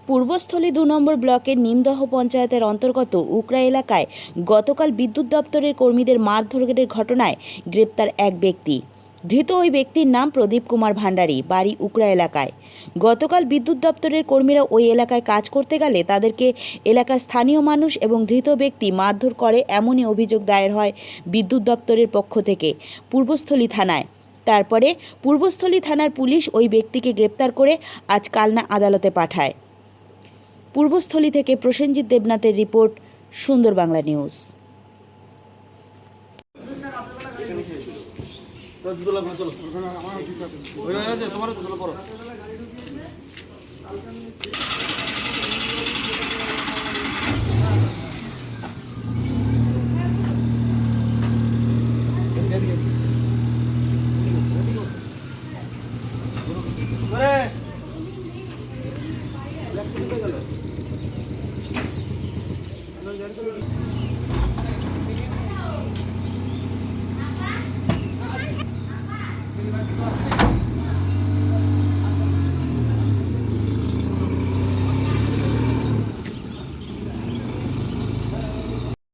পূর্বস্থলী ২ নম্বর ব্লকের নিমদহ পঞ্চায়েতের অন্তর্গত উকরা এলাকায় গতকাল বিদ্যুৎ দপ্তরের কর্মীদের মারধরের ঘটনায় গ্রেপ্তার এক ব্যক্তি। ধৃত ওই ব্যক্তির নাম প্রদীপ কুমার ভান্ডারী, বাড়ি উকরা এলাকায়। গতকাল বিদ্যুৎ দপ্তরের কর্মীরা ওই এলাকায় কাজ করতে গেলে তাদেরকে এলাকার স্থানীয় মানুষ এবং ধৃত ব্যক্তি মারধর করে, এমনই অভিযোগ দায়ের হয় বিদ্যুৎ দপ্তরের পক্ষ থেকে পূর্বস্থলী থানায়। তারপরে পূর্বস্থলী থানার পুলিশ ওই ব্যক্তিকে গ্রেপ্তার করে আজ কালনা আদালতে পাঠায়। পূর্বস্থলী থেকে প্রসেনজিৎ দেবনাথের রিপোর্ট, সুন্দর বাংলা নিউজ।